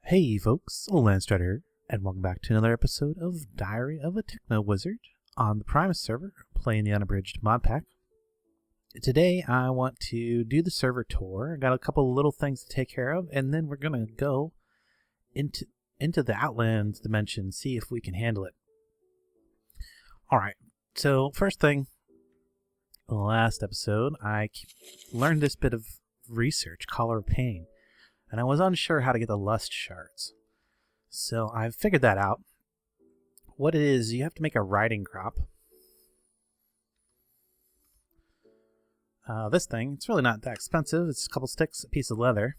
Hey folks, Landstryder, and welcome back to another episode of Diary of a Technowizard on the Primus server, playing the Unabridged Modpack. Today I want to do the server tour. I got a couple little things to take care of, and then we're going to go into the Outlands dimension, see if we can handle it. Alright, so first thing, in the last episode, I learned this bit of research, Color of Pain. And I was unsure how to get the lust shards. So I figured that out. What it is, you have to make a riding crop. This thing, it's really not that expensive. It's a couple sticks, a piece of leather.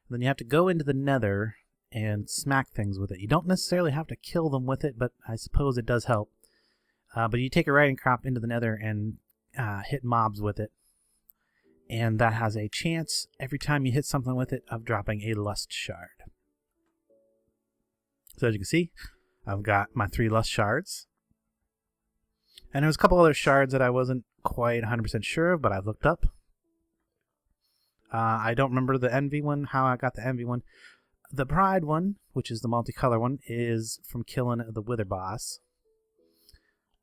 And then you have to go into the nether and smack things with it. You don't necessarily have to kill them with it, but I suppose it does help. But you take a riding crop into the nether and hit mobs with it. And that has a chance, every time you hit something with it, of dropping a lust shard. So as you can see, I've got my 3 lust shards. And there's a couple other shards that I wasn't quite 100% sure of, but I've looked up. I don't remember the envy one, how I got the envy one. The pride one, which is the multicolor one, is from killing the wither boss.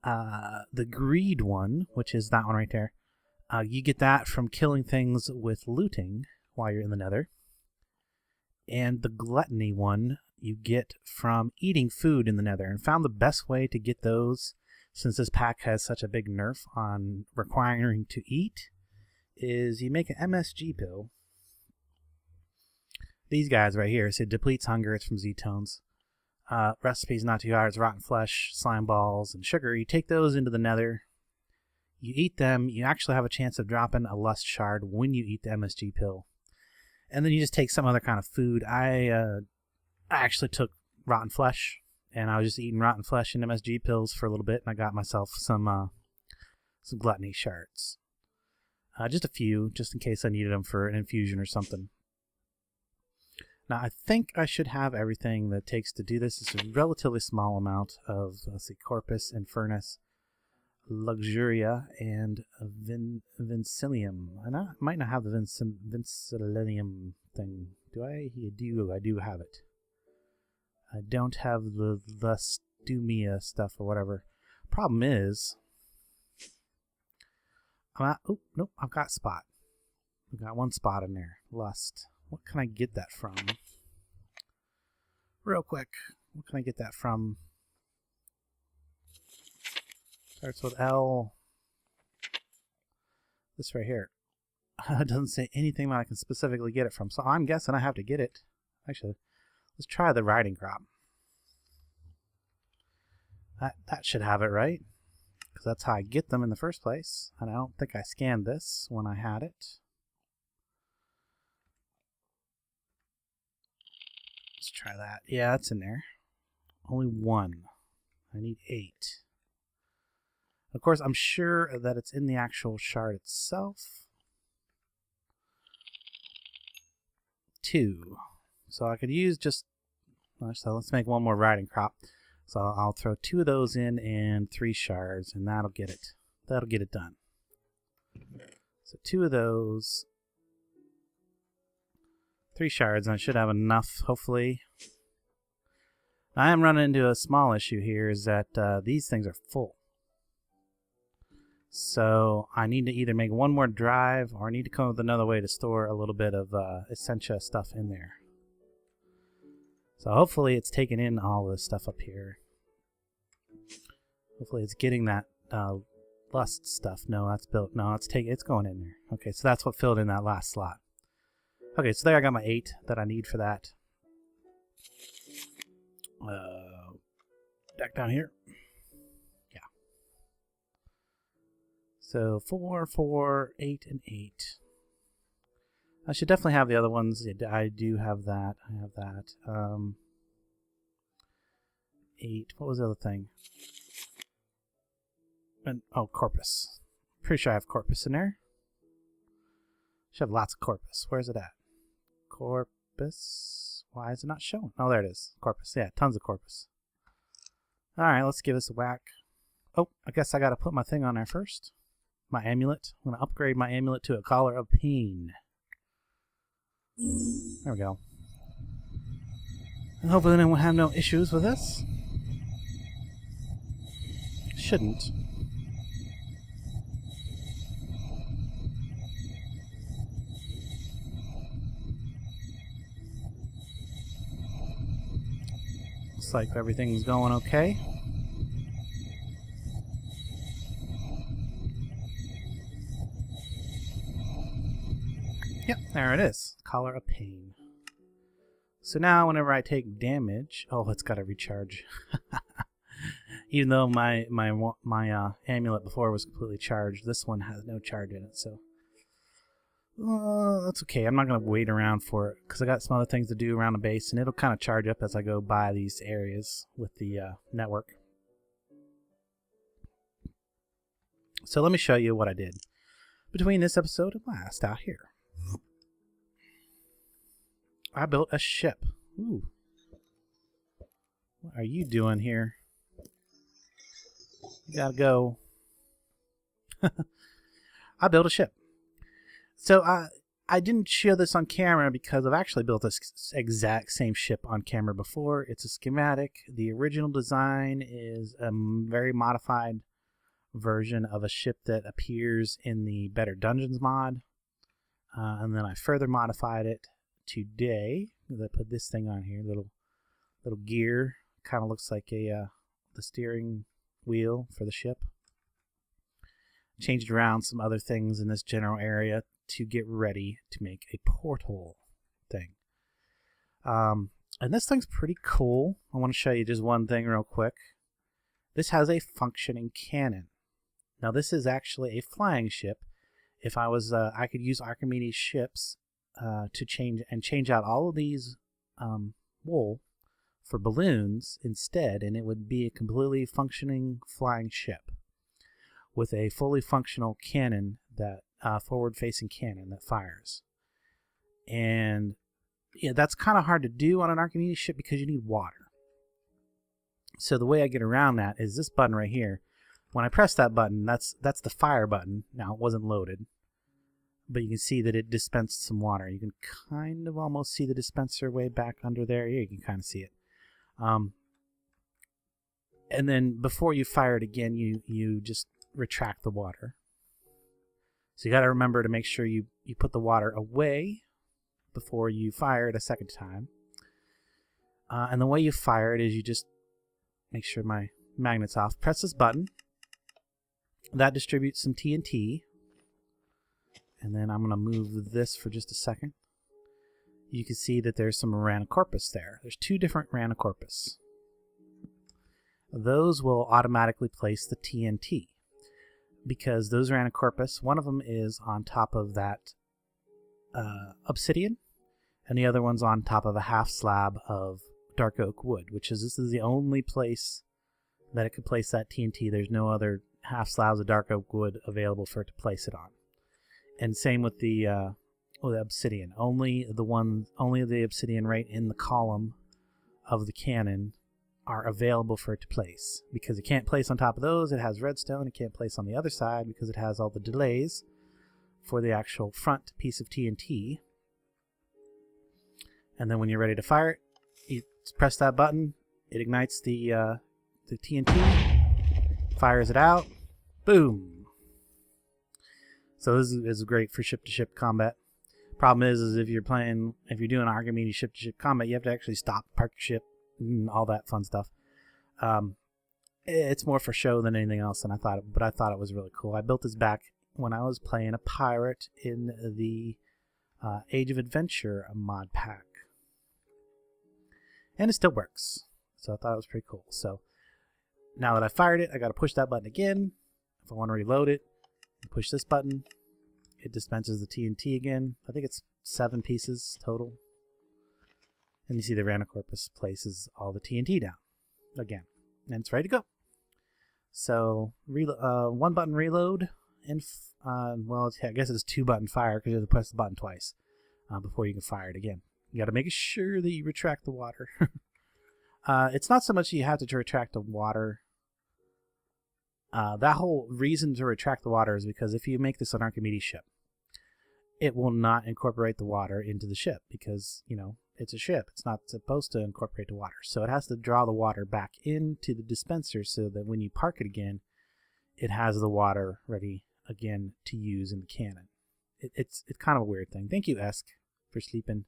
The greed one, which is that one right there, you get that from killing things with looting while you're in the nether. And the gluttony one you get from eating food in the nether. And found the best way to get those, since this pack has such a big nerf on requiring to eat, is you make an MSG pill. These guys right here, so it depletes hunger, it's from Z-Tones. Recipes not too hard, it's rotten flesh, slime balls, and sugar. You take those into the nether. You eat them, you actually have a chance of dropping a lust shard when you eat the MSG pill. And then you just take some other kind of food. I actually took rotten flesh, and I was just eating rotten flesh and MSG pills for a little bit, and I got myself some gluttony shards. Just a few, just in case I needed them for an infusion or something. Now, I think I should have everything that it takes to do this. It's a relatively small amount of, let's see, Corpus, Infernus, Luxuria, and Vincilium. And I might not have the Vincilium thing. Do I? I do have it. I don't have the Lustumia stuff or whatever. Problem is, oh, nope, I've got spot. I've got one spot in there. Lust. What can I get that from? Real quick, what can I get that from? Starts with L. This right here. It doesn't say anything that I can specifically get it from, so I'm guessing I have to get it. Actually, let's try the riding crop. That should have it, right? Because that's how I get them in the first place. And I don't think I scanned this when I had it. Let's try that. Yeah, that's in there. Only 1. I need 8. Of course, I'm sure that it's in the actual shard itself. 2. So I could use just... So let's make one more riding crop. So I'll throw 2 of those in and 3 shards, and that'll get it. That'll get it done. So 2 of those. 3 shards, and I should have enough, hopefully. I am running into a small issue here, is that these things are full. So I need to either make one more drive, or I need to come up with another way to store a little bit of Essentia stuff in there. So hopefully it's taking in all this stuff up here. Hopefully it's getting that lust stuff. No, that's built. No, it's going in there. Okay, so that's what filled in that last slot. Okay, so there I got my 8 that I need for that. Back down here. Yeah. So 4, 4, 8, and 8. I should definitely have the other ones. I do have that. I have that. 8. What was the other thing? And, oh, Corpus. Pretty sure I have Corpus in there. Should have lots of Corpus. Where's it at? Corpus. Why is it not showing? Oh, there it is. Corpus. Yeah, tons of Corpus. Alright, let's give this a whack. Oh, I guess I gotta put my thing on there first. My amulet. I'm gonna upgrade my amulet to a Collar of Pain. There we go. And hopefully then we'll have no issues with this. Shouldn't. Looks like everything's going okay. Yep, there it is. Collar of Pain. So now whenever I take damage... Oh, it's got to recharge. Even though my amulet before was completely charged, this one has no charge in it, so... that's okay. I'm not going to wait around for it, because I got some other things to do around the base, and it'll kind of charge up as I go by these areas with the network. So let me show you what I did between this episode and last out here. I built a ship. Ooh. What are you doing here? You gotta go. I built a ship. So I didn't show this on camera because I've actually built this exact same ship on camera before. It's a schematic. The original design is a very modified version of a ship that appears in the Better Dungeons mod. And then I further modified it today. I put this thing on here, little gear. Kind of looks like the steering wheel for the ship. Changed around some other things in this general area to get ready to make a porthole thing. And this thing's pretty cool. I want to show you just one thing real quick. This has a functioning cannon. Now this is actually a flying ship. If I was, I could use Archimedes ships to change out all of these wool for balloons instead, and it would be a completely functioning flying ship with a fully functional cannon, that forward-facing cannon that fires. And yeah, that's kind of hard to do on an Archimedes ship because you need water. So the way I get around that is this button right here. When I press that button, that's the fire button. Now, it wasn't loaded, but you can see that it dispensed some water. You can kind of almost see the dispenser way back under there. Here, you can kind of see it. And then before you fire it again, you just retract the water. So you got to remember to make sure you put the water away before you fire it a second time. And the way you fire it is you just make sure my magnet's off. Press this button. That distributes some TNT. And then I'm going to move this for just a second. You can see that there's some Ranacorpus there. There's two different Ranacorpus. Those will automatically place the TNT. Because those Ranacorpus, one of them is on top of that obsidian, and the other one's on top of a half slab of dark oak wood, this is the only place that it could place that TNT. There's no other half slabs of dark oak wood available for it to place it on. And same with the obsidian. Only the obsidian right in the column of the cannon are available for it to place, because it can't place on top of those. It has redstone. It can't place on the other side because it has all the delays for the actual front piece of TNT. And then when you're ready to fire it, you press that button. It ignites the TNT, fires it out. Boom. So this is great for ship-to-ship combat. Problem is if you're doing Archimedes ship-to-ship combat, you have to actually stop, park your ship, and all that fun stuff. It's more for show than anything else, and I thought it was really cool. I built this back when I was playing a pirate in the Age of Adventure mod pack, and it still works. So I thought it was pretty cool. So now that I fired it, I got to push that button again. If I want to reload it, push this button. It dispenses the TNT again. I think it's 7 pieces total. And you see the Ranacorpus places all the TNT down again. And it's ready to go. So, one button reload, and, I guess it's 2-button fire because you have to press the button twice before you can fire it again. You got to make sure that you retract the water. It's not so much you have to retract the water. That whole reason to retract the water is because if you make this an Archimedes ship, it will not incorporate the water into the ship because, you know, it's a ship. It's not supposed to incorporate the water. So it has to draw the water back into the dispenser so that when you park it again, it has the water ready again to use in the cannon. It's kind of a weird thing. Thank you, Esk, for sleeping.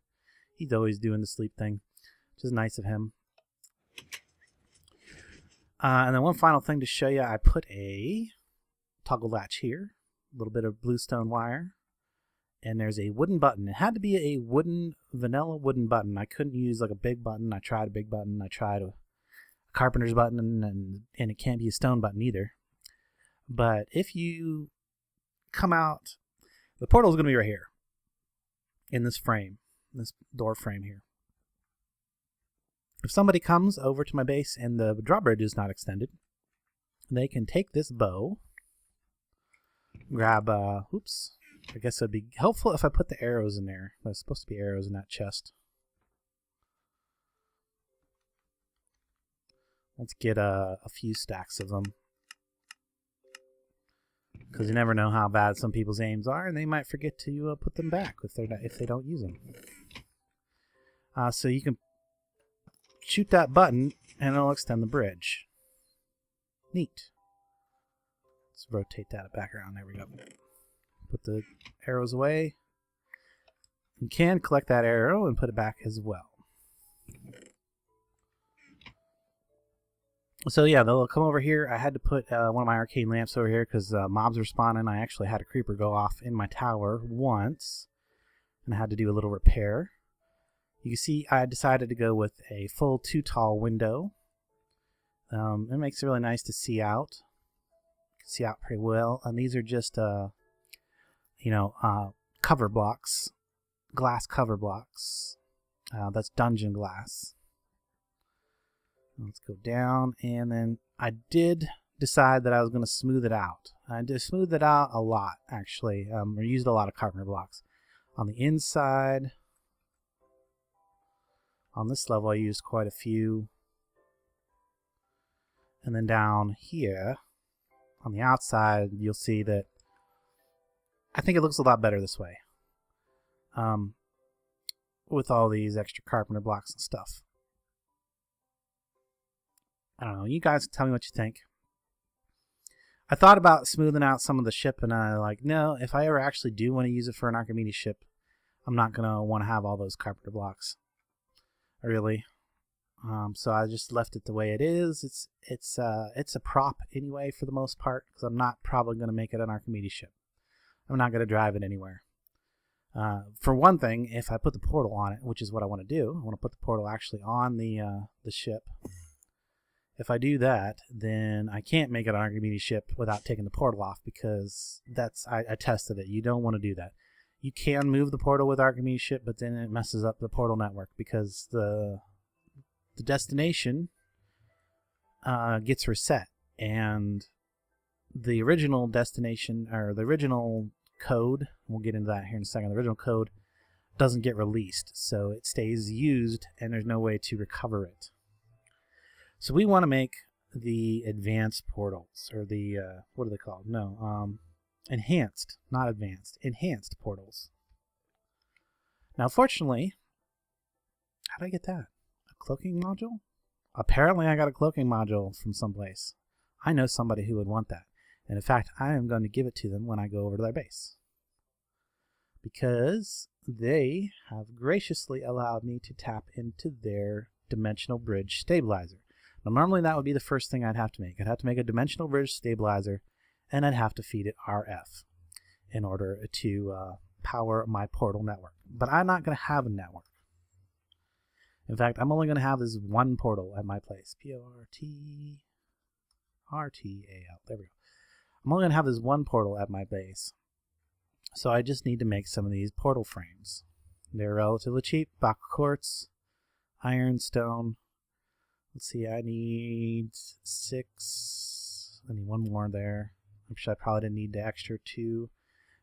He's always doing the sleep thing, which is nice of him. And then one final thing to show you, I put a toggle latch here, a little bit of bluestone wire, and there's a wooden button. It had to be a vanilla wooden button. I couldn't use like a big button. I tried a big button. I tried a carpenter's button, and it can't be a stone button either. But if you come out, the portal is going to be right here in this frame, this door frame here. If somebody comes over to my base and the drawbridge is not extended, they can take this bow, grab, oops, I guess it would be helpful if I put the arrows in there. There's supposed to be arrows in that chest. Let's get a few stacks of them, because you never know how bad some people's aims are, and they might forget to put them back if they don't use them. So you can shoot that button, and it'll extend the bridge. Neat. Let's rotate that back around. There we go. Put the arrows away. You can collect that arrow and put it back as well. So yeah, they'll come over here. I had to put one of my arcane lamps over here because mobs were spawning. I actually had a creeper go off in my tower once, and I had to do a little repair. You can see I decided to go with a full 2-tall window. It makes it really nice to see out. You can see out pretty well. And these are just cover blocks, glass cover blocks. That's dungeon glass. Let's go down, and then I did decide that I was going to smooth it out. I did smooth it out a lot, actually. I used a lot of carpenter blocks. On the inside, on this level, I used quite a few. And then down here, on the outside, you'll see that I think it looks a lot better this way. With all these extra carpenter blocks and stuff. I don't know. You guys tell me what you think. I thought about smoothing out some of the ship, and I like, no, if I ever actually do want to use it for an Archimedes ship, I'm not going to want to have all those carpenter blocks. Really. So I just left it the way it is. It's a prop anyway for the most part, because I'm not probably going to make it an Archimedes ship. I'm not going to drive it anywhere. For one thing, if I put the portal on it, which is what I want to do, I want to put the portal actually on the ship. If I do that, then I can't make it an Archimedes ship without taking the portal off, because I tested it. You don't want to do that. You can move the portal with Archimedes ship, but then it messes up the portal network, because the destination gets reset, and the original destination, or the original code, we'll get into that here in a second, the original code doesn't get released, so it stays used and there's no way to recover it. So we want to make the advanced portals, or the, what are they called? No, enhanced, not advanced, enhanced portals. Now, fortunately, how did I get that? A cloaking module? Apparently I got a cloaking module from someplace. I know somebody who would want that. And in fact, I am going to give it to them when I go over to their base, because they have graciously allowed me to tap into their dimensional bridge stabilizer. Now, normally that would be the first thing I'd have to make. I'd have to make a dimensional bridge stabilizer, and I'd have to feed it RF in order to power my portal network. But I'm not going to have a network. In fact, I'm only going to have this one portal at my place. P-O-R-T-R-T-A-L. There we go. I'm only going to have this one portal at my base. So I just need to make some of these portal frames. They're relatively cheap. Block quartz, ironstone. Let's see, I need 6. I need one more there. Actually, I probably didn't need the extra 2,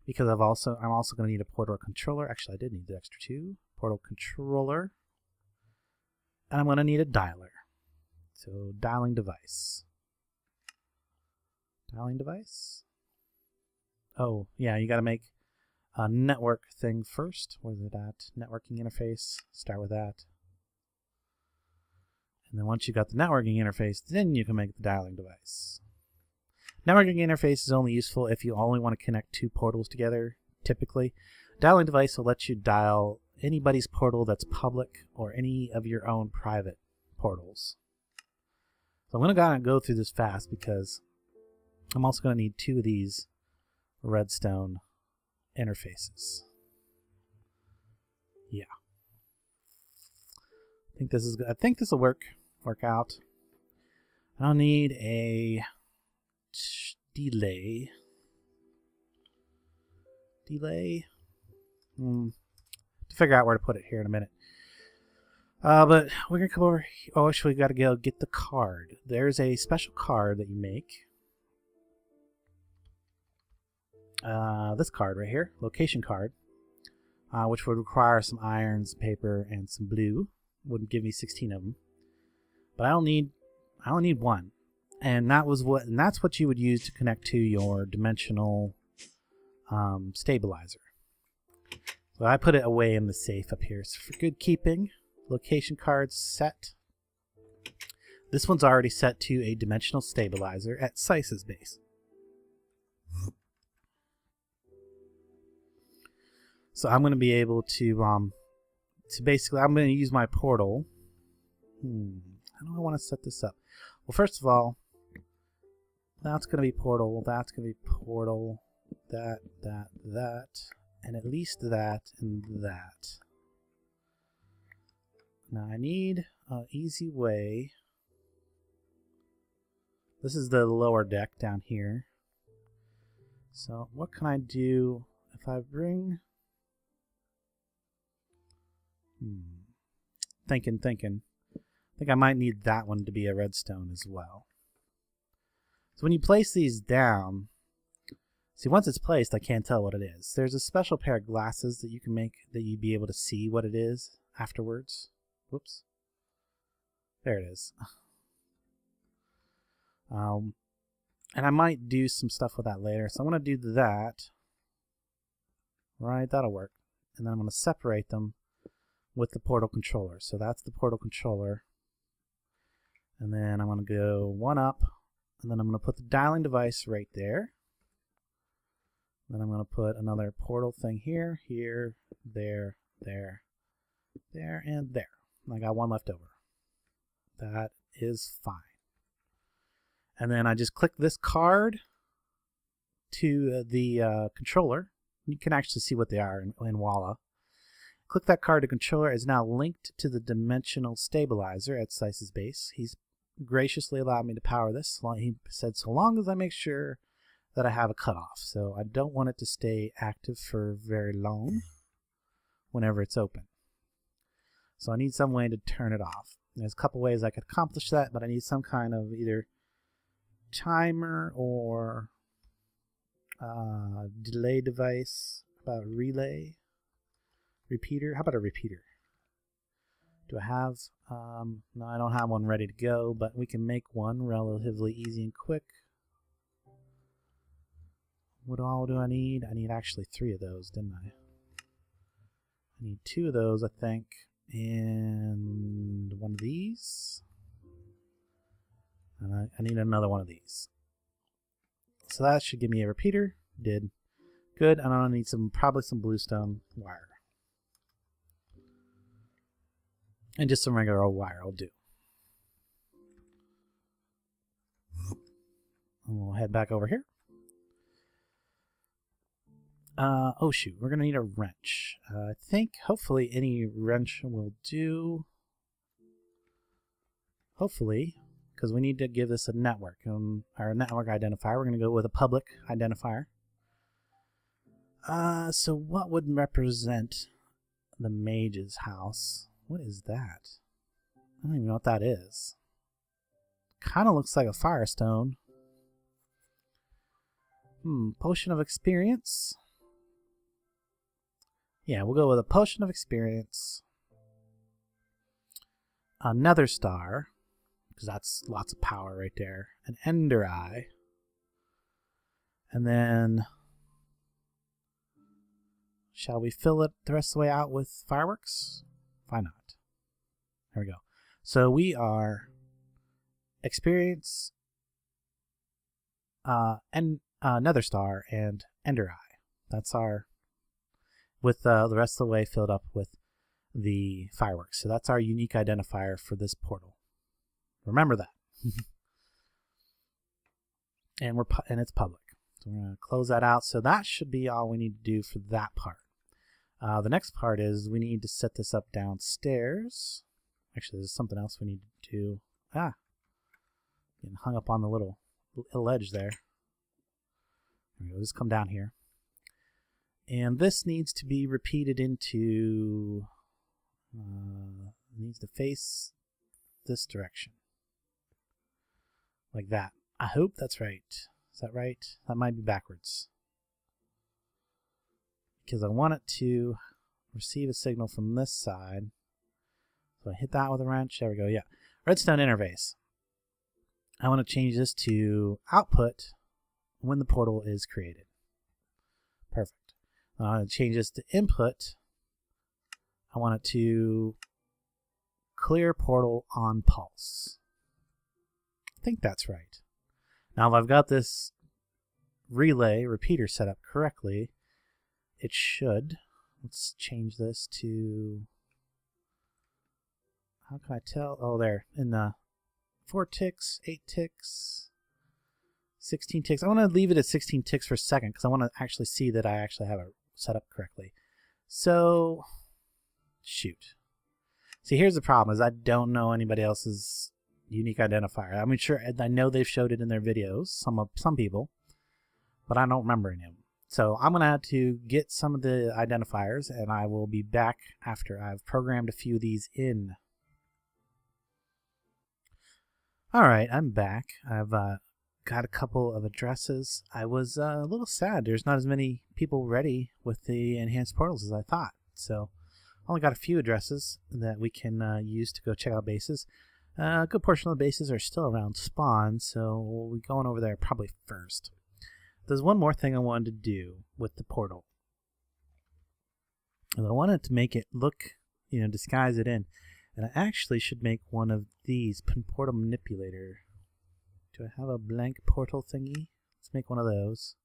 because I'm also going to need a portal controller. Actually, I did need the extra 2. Portal controller. And I'm going to need a dialer. So, dialing device. Dialing device? Oh, yeah, you got to make a network thing first. Where's it at? Networking interface. Start with that. And then once you got the networking interface, then you can make the dialing device. Networking interface is only useful if you only want to connect two portals together, typically. Dialing device will let you dial anybody's portal that's public or any of your own private portals. So I'm going to go through this fast because I'm also going to need two of these redstone interfaces. Yeah. I think this is good. I think this will work out. I'll need a delay. To figure out where to put it here in a minute. But we're gonna come over. Oh, actually, we gotta go get the card. There's a special card that you make. This card right here, location card, which would require some iron, some paper, and some blue. Wouldn't give me 16 of them, but I only need one, and that's what you would use to connect to your dimensional stabilizer. So I put it away in the safe up here. So for good keeping, location cards set. This one's already set to a dimensional stabilizer at Slice's base. So I'm going to be able to basically, I'm going to use my portal. How do I want to set this up? Well, first of all, that's going to be portal, that's going to be portal, that, and at least that and that. Now I need an easy way. This is the lower deck down here. So what can I do if I bring... Thinking. I think I might need that one to be a redstone as well. So when you place these down, see, once it's placed, I can't tell what it is. There's a special pair of glasses that you can make that you'd be able to see what it is afterwards. Whoops. There it is. And I might do some stuff with that later. So I'm going to do that. Right, that'll work. And then I'm going to separate them with the portal controller. So that's the portal controller. And then I'm going to go one up, and then I'm going to put the dialing device right there. Then I'm going to put another portal thing here, there, and there. I got one left over. That is fine. And then I just click this card to the controller. You can actually see what they are in voila. Click that card to controller is now linked to the dimensional stabilizer at Slice's base. He's graciously allowed me to power this. He said so long as I make sure that I have a cutoff. So I don't want it to stay active for very long whenever it's open. So I need some way to turn it off. There's a couple ways I could accomplish that, but I need some kind of either timer or delay device, about relay. Repeater? How about a repeater? Do I have... no, I don't have one ready to go, but we can make one relatively easy and quick. What all do I need? I need actually 3 of those, didn't I? I need 2 of those, I think, and one of these. And I need another one of these. So that should give me a repeater. Did. Good, and I'll need probably some bluestone wire. And just some regular old wire will do. And we'll head back over here. Oh shoot, we're going to need a wrench. I think hopefully any wrench will do. Hopefully, because we need to give this a network. Our network identifier, we're going to go with a public identifier. So what would represent the mage's house? What is that? I don't even know what that is. Kind of looks like a firestone. Potion of experience. Yeah, we'll go with a potion of experience. A nether star, because that's lots of power right there. An ender eye. And then Shall we fill it the rest of the way out with fireworks? Why not? There we go. So we are experience and Nether Star and Ender Eye. That's our, with the rest of the way filled up with the fireworks. So that's our unique identifier for this portal. Remember that. And it's public. So we're going to close that out. So that should be all we need to do for that part. The next part is we need to set this up downstairs. Actually, there's something else we need to do. Getting hung up on the little edge there. There we go. Just come down here. And this needs to be repeated into, needs to face this direction. Like that. I hope that's right. Is that right? That might be backwards. Because I want it to receive a signal from this side. So I hit that with a wrench. There we go. Yeah. Redstone interface. I want to change this to output when the portal is created. Perfect. I want to change this to input. I want it to clear portal on pulse. I think that's right. Now, if I've got this relay repeater set up correctly, it should. Let's change this to, how can I tell? Oh, there, in the 4 ticks, 8 ticks, 16 ticks. I want to leave it at 16 ticks for a second because I want to actually see that I actually have it set up correctly. So, shoot. See, here's the problem, is I don't know anybody else's unique identifier. I mean, sure, I know they've showed it in their videos, some people, but I don't remember any of them. So I'm going to have to get some of the identifiers, and I will be back after I've programmed a few of these in. Alright, I'm back. I've got a couple of addresses. I was a little sad there's not as many people ready with the enhanced portals as I thought. So I only got a few addresses that we can use to go check out bases. A good portion of the bases are still around spawn, so we'll be going over there probably first. There's one more thing I wanted to do with the portal. And I wanted to make it look, disguise it in. And I actually should make one of these, portal manipulator. Do I have a blank portal thingy? Let's make one of those.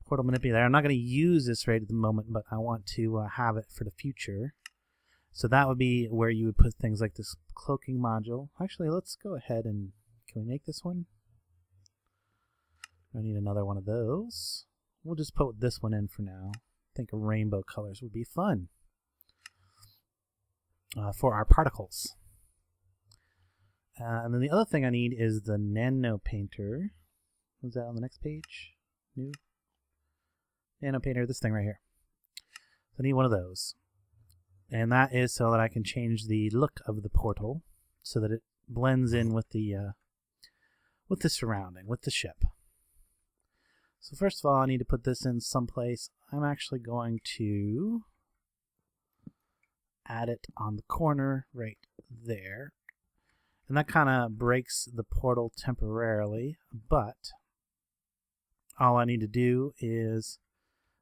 Portal manipulator. I'm not going to use this right at the moment, but I want to have it for the future. So that would be where you would put things like this cloaking module. Actually, let's go ahead and, can we make this one? I need another one of those. We'll just put this one in for now. I think rainbow colors would be fun for our particles. And then the other thing I need is the nano painter. Was that on the next page? New nano painter, this thing right here. So I need one of those. And that is so that I can change the look of the portal so that it blends in with the surrounding, with the ship. So first of all, I need to put this in someplace. I'm actually going to add it on the corner right there. And that kind of breaks the portal temporarily, but all I need to do is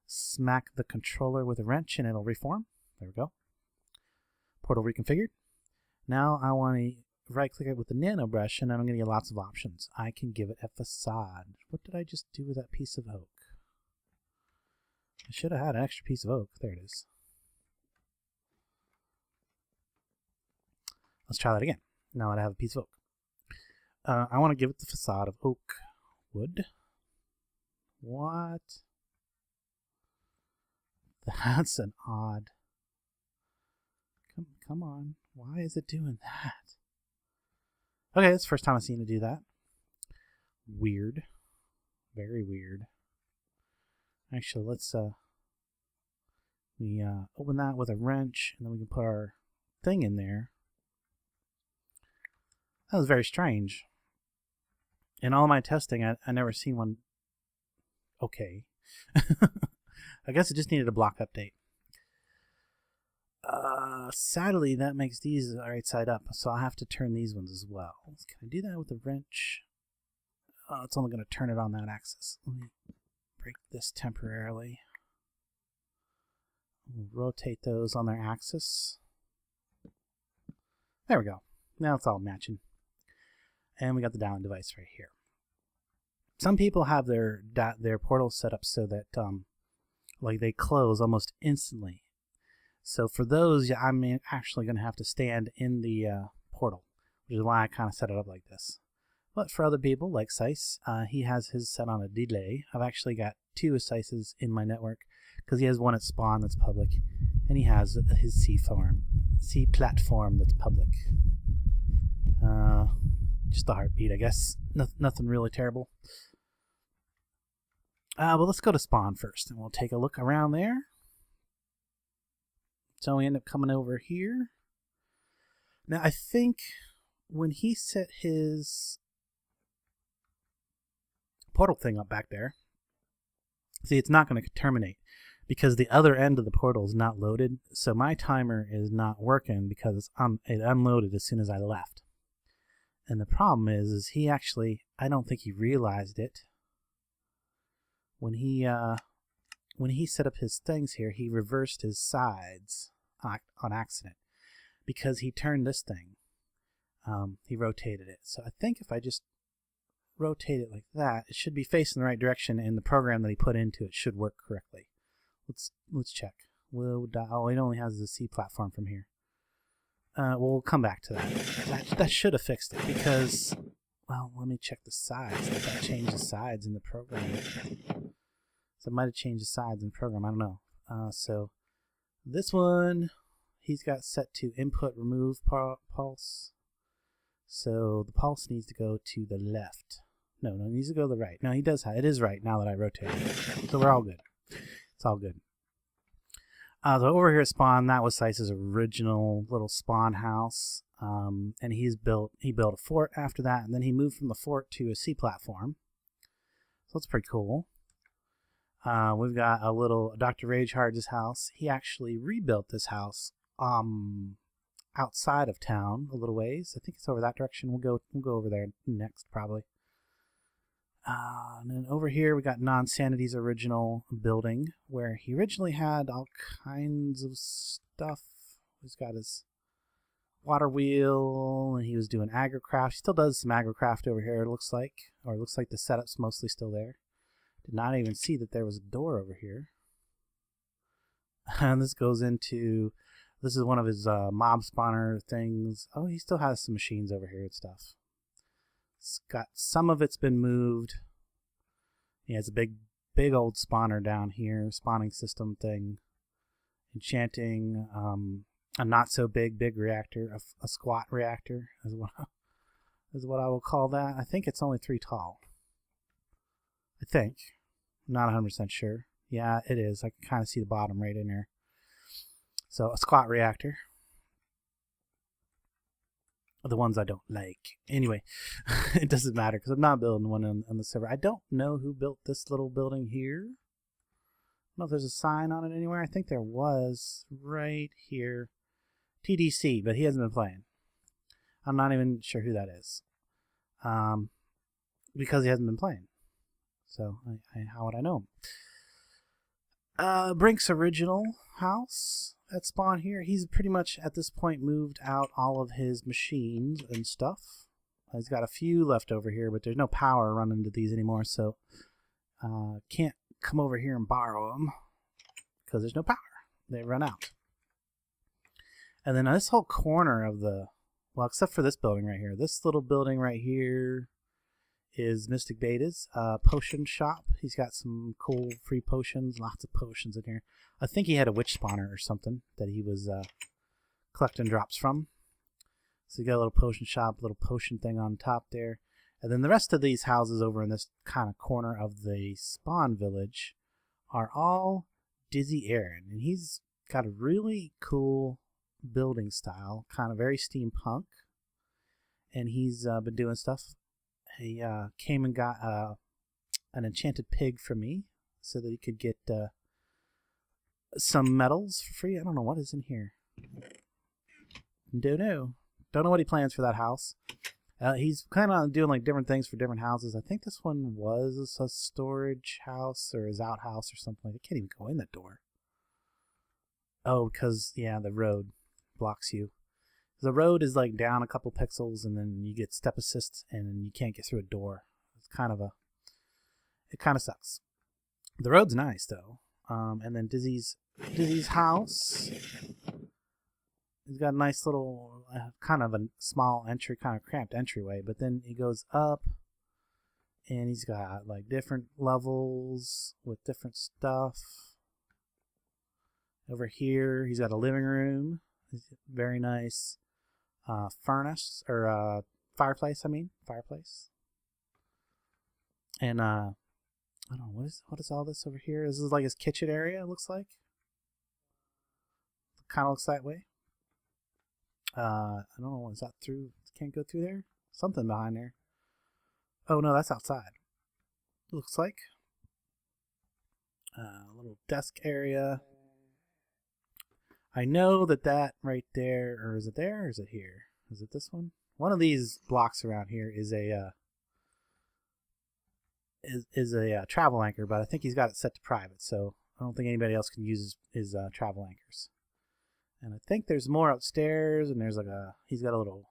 smack the controller with a wrench and it'll reform. There we go. Portal reconfigured. Now I want to right click it with the nano brush and I'm going to get lots of options. I can give it a facade. What did I just do with that piece of oak? I should have had an extra piece of oak. There it is. Let's try that again. Now that I have a piece of oak. I want to give it the facade of oak wood. What? That's an odd. Come on. Why is it doing that? Okay, it's the first time I've seen it do that. Weird. Very weird. Actually, let's we open that with a wrench, and then we can put our thing in there. That was very strange. In all my testing, I never seen one. Okay. I guess it just needed a block update. Sadly, that makes these right side up, so I'll have to turn these ones as well. Can I do that with a wrench? It's only going to turn it on that axis. Let me break this temporarily. We'll rotate those on their axis. There we go. Now it's all matching. And we got the dialing device right here. Some people have their portals set up so that like they close almost instantly. So for those, I'm actually going to have to stand in the portal, which is why I kind of set it up like this. But for other people, like Sice, he has his set on a delay. I've actually got 2 Sices in my network because he has one at spawn that's public, and he has his C platform that's public. Just a heartbeat, I guess. Nothing really terrible. Well, let's go to spawn first, and we'll take a look around there. So we end up coming over here. Now, I think when he set his portal thing up back there, see, it's not going to terminate because the other end of the portal is not loaded. So my timer is not working because it unloaded as soon as I left. And the problem is he actually, I don't think he realized it. When he set up his things here, he reversed his sides on accident because he turned this thing. He rotated it. So I think if I just rotate it like that, it should be facing the right direction, and the program that he put into it should work correctly. Let's check. Oh, it only has the C platform from here. We'll come back to that. That should have fixed it because, well, let me check the sides. If that changed the sides in the program. So it might have changed the sides in the program. I don't know. So this one, he's got set to input remove pulse. So the pulse needs to go to the left. No, it needs to go to the right. No, he does have it. Is right now that I rotate it. So we're all good. It's all good. So over here at spawn, that was Sice's original little spawn house. And he built a fort after that, and then he moved from the fort to a C platform. So that's pretty cool. We've got a little Dr. Ragehard's house. He actually rebuilt this house outside of town a little ways. I think it's over that direction. We'll go over there next probably. And then over here we got Non-Sanity's original building where he originally had all kinds of stuff. He's got his water wheel, and he was doing agrocraft. He still does some agrocraft over here, it looks like. Or it looks like the setup's mostly still there. Did not even see that there was a door over here. And this goes into, this is one of his mob spawner things. Oh, he still has some machines over here and stuff. It's got, some of it's been moved. He has a big old spawner down here, spawning system thing. Enchanting, a not so big reactor, a squat reactor is what I will call that. I think it's only 3 tall. I think. I'm not 100% sure. Yeah, it is. I can kind of see the bottom right in there. So a squat reactor. The ones I don't like. Anyway, it doesn't matter because I'm not building one on the server. I don't know who built this little building here. I don't know if there's a sign on it anywhere. I think there was right here. TDC, but he hasn't been playing. I'm not even sure who that is. Because he hasn't been playing. So how would I know him? Brink's original house at spawn here. He's pretty much at this point moved out all of his machines and stuff. He's got a few left over here, but there's no power running to these anymore, so can't come over here and borrow them because there's no power. They run out. And then this whole corner of the, well, except for this building right here, this little building right here is Mystic Beta's potion shop. He's got some cool free potions, lots of potions in here. I think he had a witch spawner or something that he was collecting drops from. So you got a little potion shop, little potion thing on top there. And then the rest of these houses over in this kind of corner of the spawn village are all Dizzy Aaron. And he's got a really cool building style, kind of very steampunk. And he's been doing stuff. He came and got an enchanted pig for me so that he could get some metals for free. I don't know what is in here. Don't know what he plans for that house. He's kind of doing like different things for different houses. I think this one was a storage house or his outhouse or something. I can't even go in that door. Oh, because, yeah, the road blocks you. The road is like down a couple pixels, and then you get step assist, and you can't get through a door. It's kind of it kind of sucks. The road's nice though. And then Dizzy's house. He's got a nice little, kind of a small entry, kind of cramped entryway, but then he goes up, and he's got like different levels with different stuff. Over here, he's got a living room. Very nice furnace, or fireplace, fireplace. And I don't know, what is all this over here? This is like his kitchen area, it looks like. Kind of looks that way. I don't know, is that through? Can't go through there? Something behind there. Oh no, that's outside. Looks like. A little desk area. I know that right there, or is it there, or is it here? Is it this one? One of these blocks around here is a travel anchor, but I think he's got it set to private, so I don't think anybody else can use his travel anchors. And I think there's more upstairs, and there's like he's got a little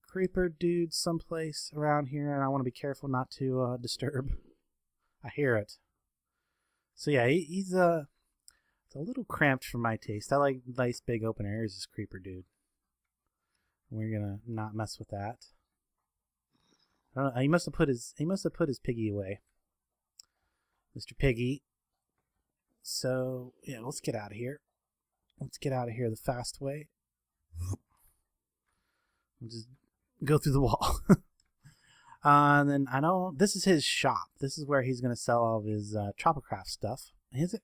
creeper dude someplace around here, and I want to be careful not to disturb. I hear it. So yeah, he's it's a little cramped for my taste. I like nice big open areas, this creeper dude. We're gonna not mess with that. I don't know, he must have put his piggy away. Mr. Piggy. So yeah, let's get out of here. Let's get out of here the fast way. We'll just go through the wall. And then I know this is his shop. This is where he's gonna sell all of his Tropicraft stuff. He hasn't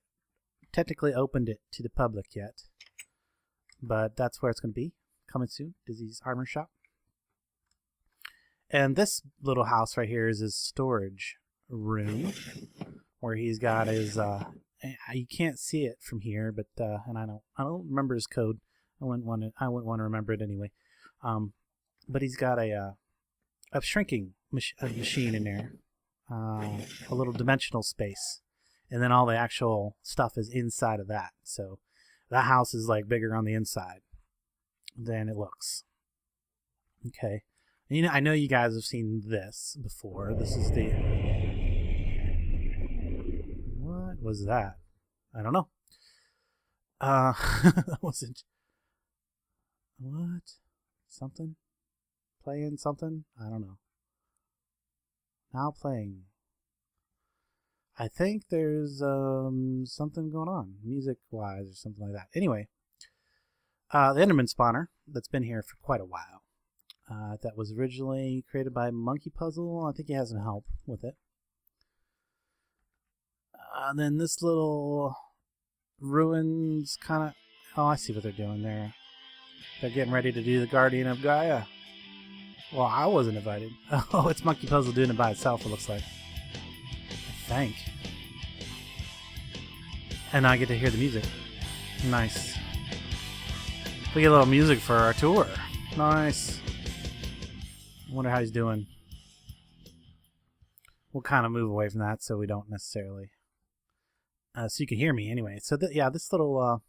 technically opened it to the public yet, but that's where it's going to be, coming soon. Dizzy's Armor Shop. And this little house right here is his storage room, where he's got his you can't see it from here, but and I don't remember his code. I wouldn't want to remember it anyway. But he's got a shrinking machine in there, a little dimensional space. And then all the actual stuff is inside of that. So that house is like bigger on the inside than it looks. Okay. And, I know you guys have seen this before. This is the... What was that? I don't know. That wasn't... What? Something? Playing something? I don't know. Now playing... I think there's something going on, music-wise or something like that. Anyway, the Enderman spawner that's been here for quite a while. That was originally created by Monkey Puzzle. I think he has some help with it. And then this little ruins kind of... Oh, I see what they're doing there. They're getting ready to do the Guardian of Gaia. Well, I wasn't invited. Oh, it's Monkey Puzzle doing it by itself, it looks like. Thank. And I get to hear the music. Nice. We get a little music for our tour. Nice. I wonder how he's doing. We'll kind of move away from that so we don't necessarily... so you can hear me anyway. So yeah, this little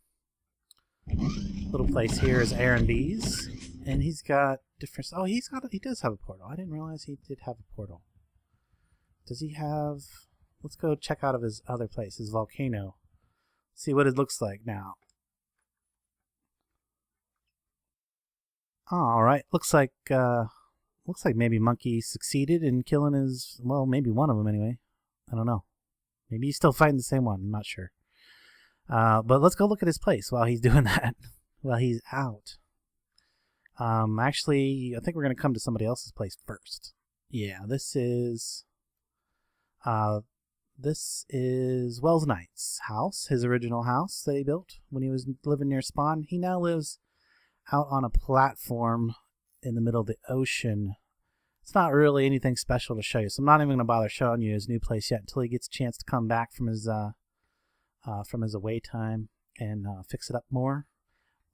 place here is Aaron B's. And he's got different... Oh, he does have a portal. I didn't realize he did have a portal. Does he have... Let's go check out of his other place, his volcano. See what it looks like now. All right, looks like maybe Monkey succeeded in killing his, well, maybe one of them anyway. I don't know. Maybe he's still fighting the same one. I'm not sure. But let's go look at his place while he's doing that. While he's out. Actually, I think we're gonna come to somebody else's place first. Yeah, this is Wells Knight's house, his original house that he built when he was living near Spawn. He now lives out on a platform in the middle of the ocean. It's not really anything special to show you, so I'm not even going to bother showing you his new place yet until he gets a chance to come back from his away time and fix it up more.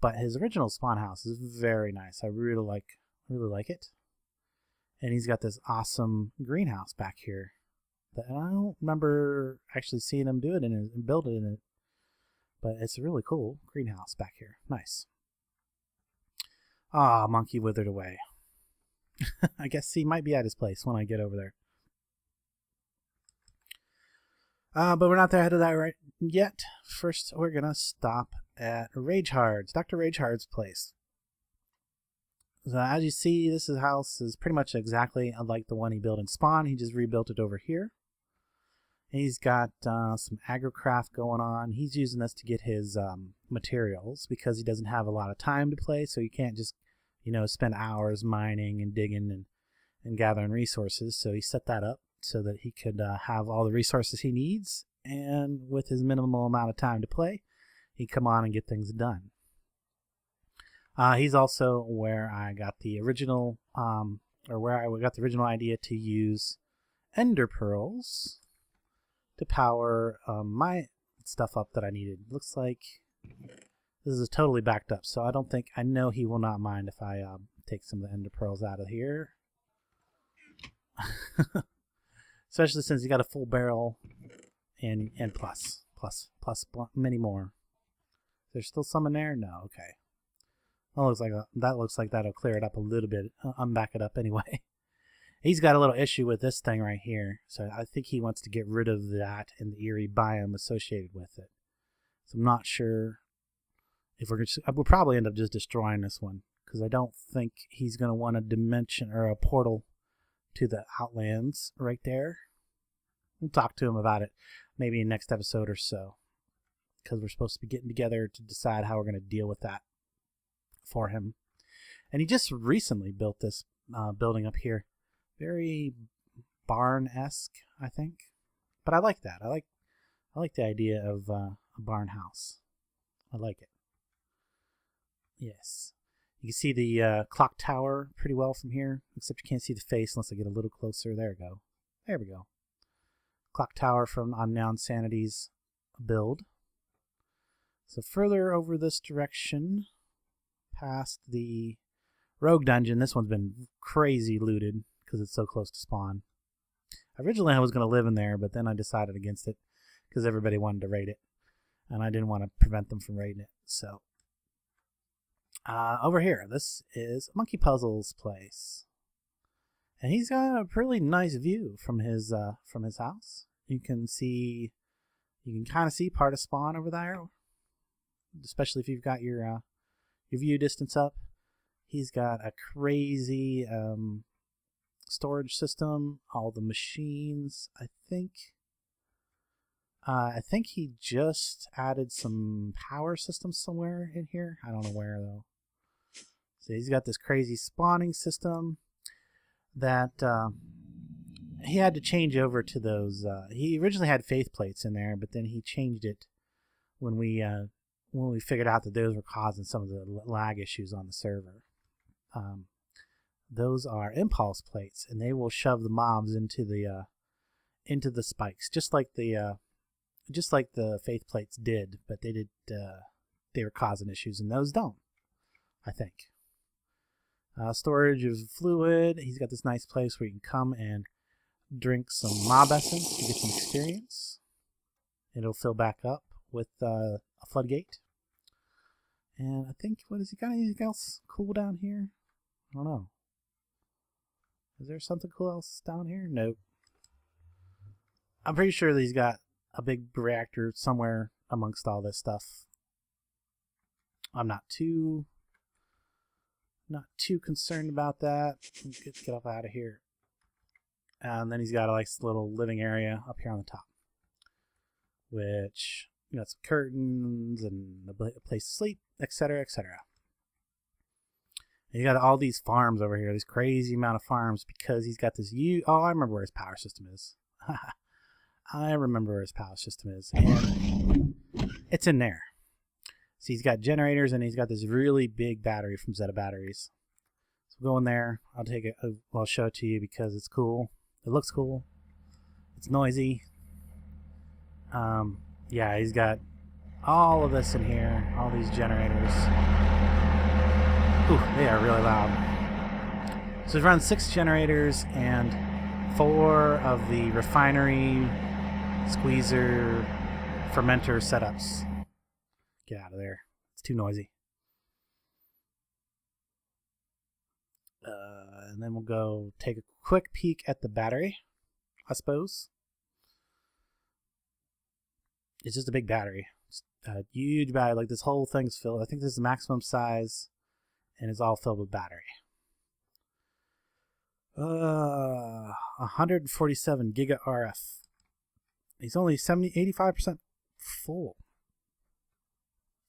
But his original Spawn house is very nice. I really like it. And he's got this awesome greenhouse back here. I don't remember actually seeing him do it and build it in it. But it's a really cool greenhouse back here. Nice. Ah, monkey withered away. I guess he might be at his place when I get over there. But we're not there ahead of that right yet. First, we're going to stop at Ragehard's, Dr. Ragehard's place. So as you see, this house is pretty much exactly like the one he built in Spawn. He just rebuilt it over here. He's got some agrocraft going on. He's using this to get his materials because he doesn't have a lot of time to play, so you can't just, spend hours mining and digging and gathering resources. So he set that up so that he could have all the resources he needs, and with his minimal amount of time to play, he'd come on and get things done. He's also where I got the original, idea to use ender pearls to power my stuff up that I needed. Looks like this is totally backed up, so I know he will not mind if I take some of the ender pearls out of here. Especially since he got a full barrel and plus many more. There's still some in there? No, okay. That looks like that'll clear it up a little bit. Unback it up anyway. He's got a little issue with this thing right here, so I think he wants to get rid of that and the eerie biome associated with it. So I'm not sure if we'll probably end up just destroying this one, because I don't think he's going to want a dimension or a portal to the Outlands right there. We'll talk to him about it maybe in next episode or so, because we're supposed to be getting together to decide how we're going to deal with that for him. And he just recently built this building up here. Very barn-esque, I think. But I like that. I like the idea of a barn house. I like it. Yes. You can see the clock tower pretty well from here, except you can't see the face unless I get a little closer. There we go. There we go. Clock tower from Unknown Sanity's build. So further over this direction, past the rogue dungeon. This one's been crazy looted because it's so close to spawn. Originally I was going to live in there, but then I decided against it because everybody wanted to raid it, and I didn't want to prevent them from raiding it. So over here, this is Monkey Puzzle's place, and he's got a pretty nice view from his house. You can kind of see part of spawn over there, especially if you've got your view distance up. He's got a crazy storage system, all the machines. I think he just added some power systems somewhere in here. I don't know where though. So he's got this crazy spawning system that he had to change over to those. He originally had faith plates in there, but then he changed it when we figured out that those were causing some of the lag issues on the server. Those are impulse plates, and they will shove the mobs into the spikes, just like the faith plates did. But they were causing issues, and those don't, I think. Storage of fluid. He's got this nice place where you can come and drink some mob essence to get some experience. It'll fill back up with a floodgate. And I think, what has he got? Anything else cool down here? I don't know. Is there something cool else down here? Nope. I'm pretty sure that he's got a big reactor somewhere amongst all this stuff. I'm not too concerned about that. Get up out of here. And then he's got a nice little living area up here on the top, which, you got some curtains and a place to sleep, etc., etc. You got all these farms over here, this crazy amount of farms, because he's got this oh, I remember where his power system is. I remember where his power system is. And it's in there. So he's got generators, and he's got this really big battery from Zeta Batteries. So go in there. I'll take it. I'll show it to you because it's cool. It looks cool. It's noisy. Yeah, he's got all of this in here. All these generators. Ooh, they are really loud. So he's running 6 generators and 4 of the refinery, squeezer, fermenter setups. Get out of there. It's too noisy. And then we'll go take a quick peek at the battery, I suppose. It's just a big battery. It's a huge battery. Like, this whole thing's filled. I think this is the maximum size, and it's all filled with battery. 147 giga RF. He's only 85% full.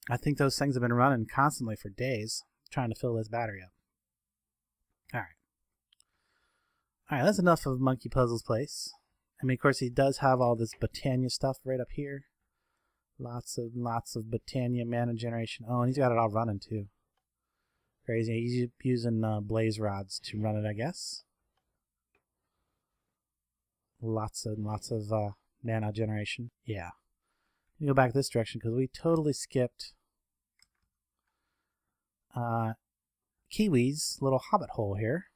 I think those things have been running constantly for days trying to fill this battery up. Alright, that's enough of Monkey Puzzle's place. I mean, of course, he does have all this Britannia stuff right up here. Lots of Britannia mana generation. Oh, and he's got it all running too. Crazy. He's using blaze rods to run it, I guess. Lots of mana generation. Yeah. Let me go back this direction because we totally skipped Kiwi's little hobbit hole here.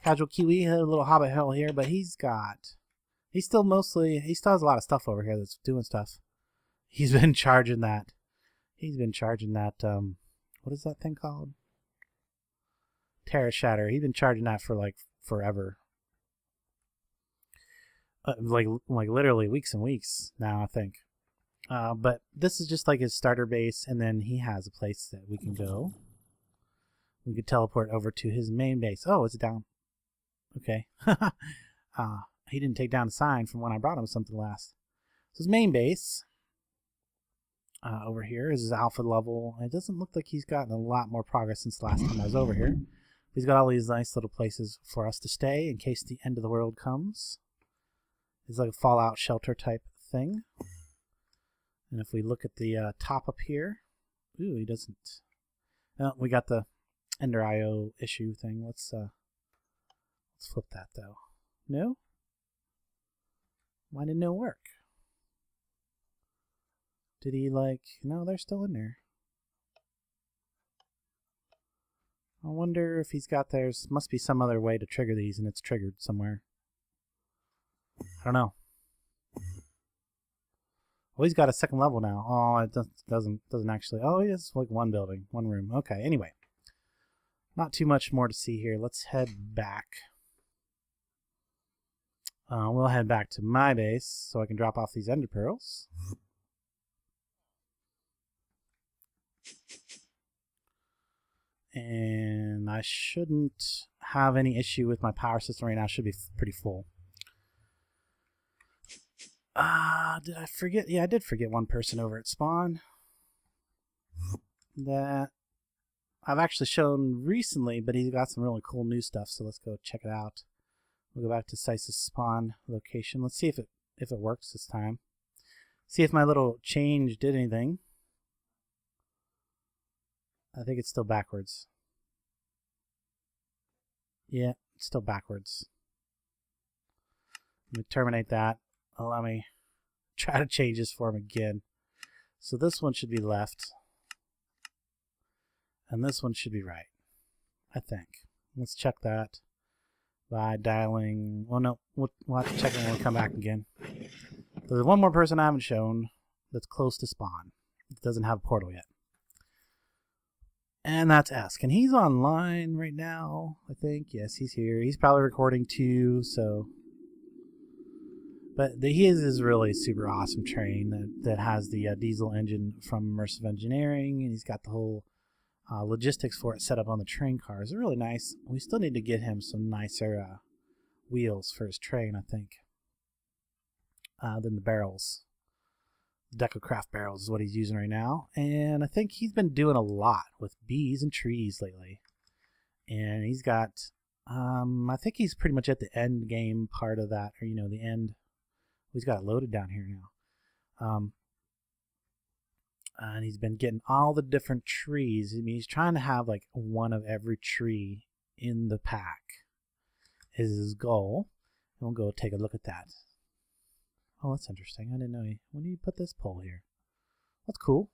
Casual Kiwi had a little hobbit hole here, but he still has a lot of stuff over here that's doing stuff. He's been charging that. What is that thing called? Terra Shatter. He's been charging that for like forever. Like literally weeks and weeks now, I think. But this is just like his starter base, and then he has a place that we can go. We could teleport over to his main base. Oh, it's down. Okay. He didn't take down the sign from when I brought him something last. So his main base over here is his alpha level. It doesn't look like he's gotten a lot more progress since the last time I was over here. He's got all these nice little places for us to stay in case the end of the world comes. It's like a fallout shelter type thing. And if we look at the top up here, ooh, he doesn't. Oh, we got the Ender IO issue thing. Let's flip that though. No? Why didn't it work? Did he no, they're still in there. I wonder if he's got theirs. Must be some other way to trigger these, and it's triggered somewhere. I don't know. Well, he's got a second level now. Oh, it doesn't actually. Oh, he has like one building, one room. Okay, anyway. Not too much more to see here. Let's head back. We'll head back to my base so I can drop off these ender pearls. And I shouldn't have any issue with my power system right now. It should be pretty full. Did I forget? Yeah, I did forget one person over at Spawn that I've actually shown recently, but he's got some really cool new stuff, so let's go check it out. We'll go back to Sice's Spawn location. Let's see if it works this time. See if my little change did anything. I think it's still backwards. Yeah, it's still backwards. Let me terminate that. Allow me try to change this form again. So this one should be left. And this one should be right. I think. Let's check that by dialing. Well, no, we'll have to check it when we come back again. There's one more person I haven't shown that's close to Spawn. It doesn't have a portal yet. And that's Esk. And he's online right now, I think. Yes, he's here. He's probably recording too, so. But he is this really super awesome train that has the diesel engine from Immersive Engineering, and he's got the whole logistics for it set up on the train cars. They're really nice. We still need to get him some nicer wheels for his train, I think, than the barrels. Decocraft barrels is what he's using right now. And I think he's been doing a lot with bees and trees lately. And he's got, I think he's pretty much at the end game part of that, or, the end. He's got it loaded down here now. And he's been getting all the different trees. I mean, he's trying to have like one of every tree in the pack is his goal. And we'll go take a look at that. Oh, that's interesting. I didn't know. When do you put this pole here? That's cool.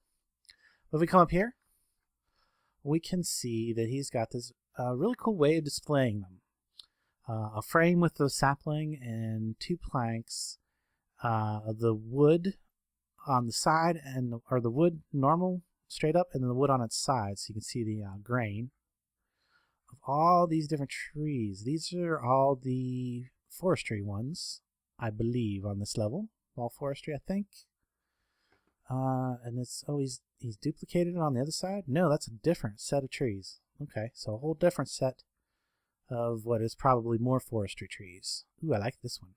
But if we come up here, we can see that he's got this really cool way of displaying them. A frame with the sapling and 2 planks. The wood on the side or the wood normal straight up, and then the wood on its side, so you can see the grain of all these different trees. These are all the forestry ones, I believe, on this level. All forestry, I think. And it's he's duplicated it on the other side. No, that's a different set of trees. Okay, so a whole different set of what is probably more forestry trees. Ooh, I like this one.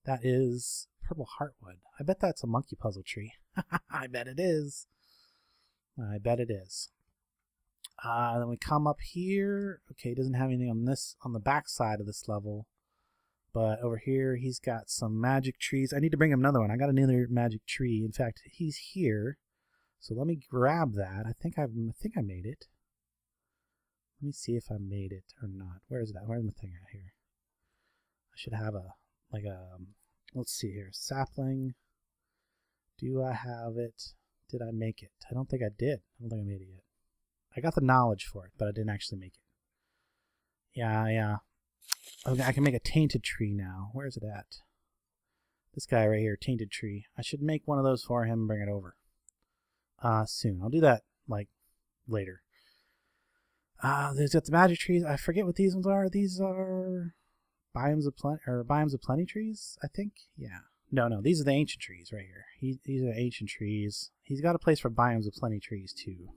That is purple heartwood. I bet that's a monkey puzzle tree. I bet it is. I bet it is. Then we come up here. Okay, he doesn't have anything on the back side of this level. But over here, he's got some magic trees. I need to bring him another one. I got another magic tree. In fact, he's here. So let me grab that. I think I made it. Let me see if I made it or not. Where is that? Where's my thing at here? I should have let's see here. Sapling. Do I have it? Did I make it? I don't think I did. I don't think I made it yet. I got the knowledge for it, but I didn't actually make it. Yeah. Okay, I can make a tainted tree now. Where's it at? This guy right here, tainted tree. I should make one of those for him and bring it over. Soon. I'll do that, later. There's got the magic trees. I forget what these ones are. These are biomes of plenty trees, I think. Yeah. No, these are the ancient trees right here. These are ancient trees. He's got a place for biomes of plenty trees too.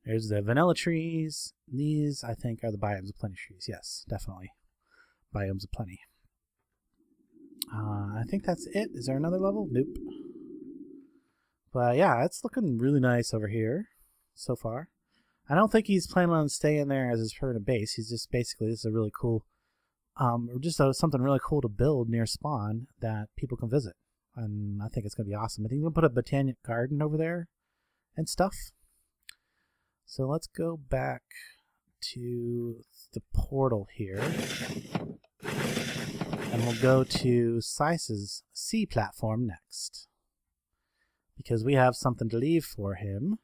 There's the vanilla trees. These, I think, are the biomes of plenty trees. Yes, definitely. Biomes of plenty. I think that's it. Is there another level? Nope. But yeah, it's looking really nice over here so far. I don't think he's planning on staying there as his permanent base. He's just basically, this is a really cool, something really cool to build near spawn that people can visit. And I think it's going to be awesome. I think we'll put a botanic garden over there and stuff. So let's go back to the portal here. And we'll go to Sice's C platform next. Because we have something to leave for him.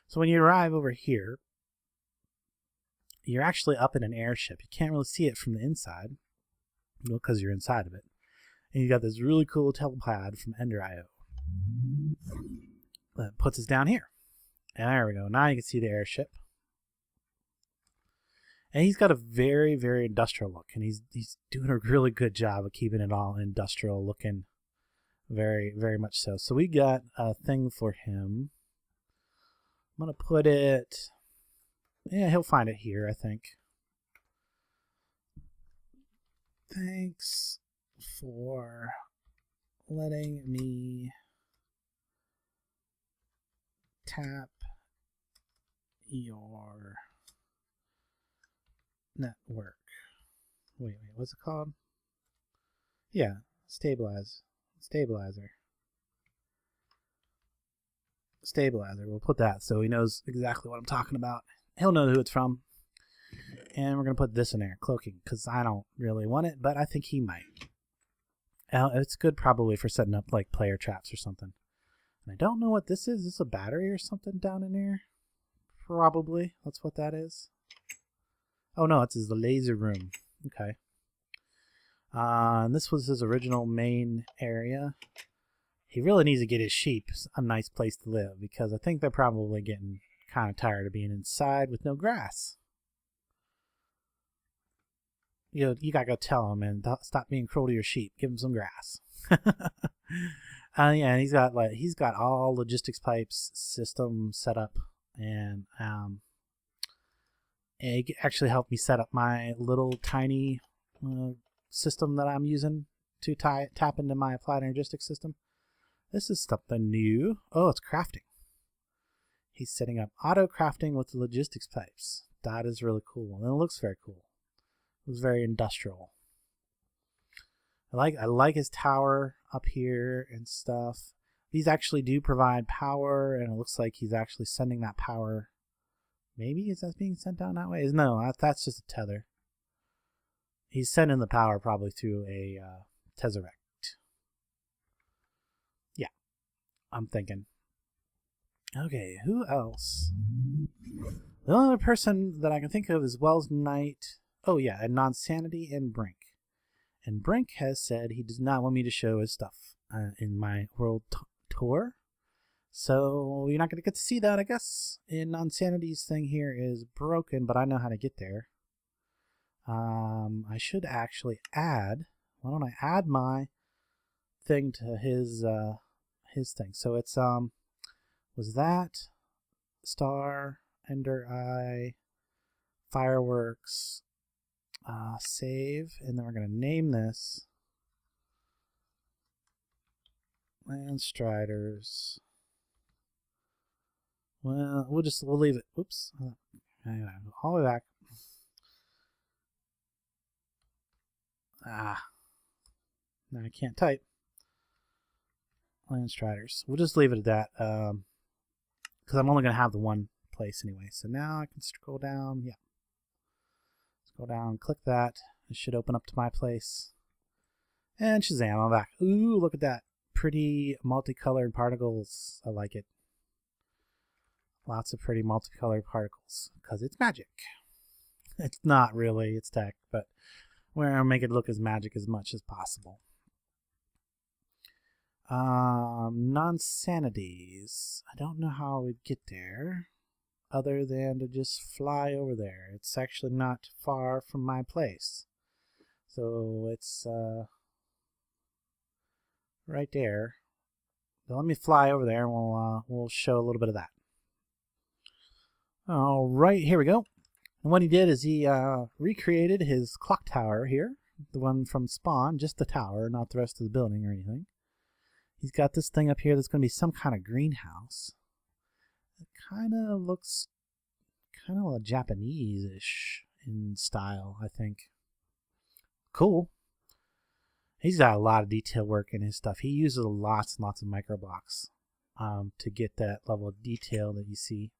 So when you arrive over here, you're actually up in an airship. You can't really see it from the inside, because you're inside of it. And you got this really cool telepad from Ender.io that puts us down here. And there we go. Now you can see the airship. And he's got a very, very industrial look. And he's doing a really good job of keeping it all industrial looking. Very, very much so. So we got a thing for him. I'm going to put it... Yeah, he'll find it here, I think. Thanks for letting me tap your network. Wait, what's it called? Yeah, stabilizer. We'll put that so he knows exactly what I'm talking about. He'll know who it's from. And we're going to put this in there, cloaking, because I don't really want it, but I think he might. It's good probably for setting up like player traps or something. And I don't know what this is. Is this a battery or something down in here? Probably. That's what that is. Oh no, it's the laser room. Okay. And this was his original main area. He really needs to get his sheep a nice place to live, because I think they're probably getting kind of tired of being inside with no grass. You gotta go tell him and stop being cruel to your sheep. Give him some grass. Yeah, and he's got all logistics pipes system set up, and it actually helped me set up my little tiny system that I'm using to tap into my applied logistics system. This is something new. Oh, it's crafting. He's setting up auto crafting with the logistics pipes. That is really cool, and it looks very cool. It was very industrial. I like his tower up here and stuff. These actually do provide power, and it looks like he's actually sending that power. Maybe is that being sent down that way? No, that's just a tether. He's sending the power probably through a tesseract. Yeah, I'm thinking. Okay, who else? The only other person that I can think of is Wells Knight. Oh yeah, and Nonsanity and Brink. And Brink has said he does not want me to show his stuff. in my world tour. So you're not going to get to see that, I guess. And Unsanity's thing here is broken, but I know how to get there. I should actually add. Why don't I add my thing to his thing? So it's was that star, ender eye, fireworks, save, and then we're going to name this Landstryder's. Well, we'll leave it. Oops. All the way back. Now I can't type. Landstryder's. We'll just leave it at that. Because I'm only going to have the one place anyway. So now I can scroll down. Yeah. Scroll down, click that. It should open up to my place. And Shazam, I'm back. Ooh, look at that. Pretty multicolored particles. I like it. Lots of pretty multicolored particles. Because it's magic. It's not really, it's tech, but we're going to make it look as magic as much as possible. Non-sanities. I don't know how we'd get there other than to just fly over there. It's actually not far from my place. So it's right there. So let me fly over there and we'll show a little bit of that. All right, here we go. And what he did is he recreated his clock tower here, the one from Spawn, just the tower, not the rest of the building or anything. He's got this thing up here that's going to be some kind of greenhouse. It kind of looks kind of Japanese-ish in style, I think. Cool. He's got a lot of detail work in his stuff. He uses lots and lots of microblocks to get that level of detail that you see.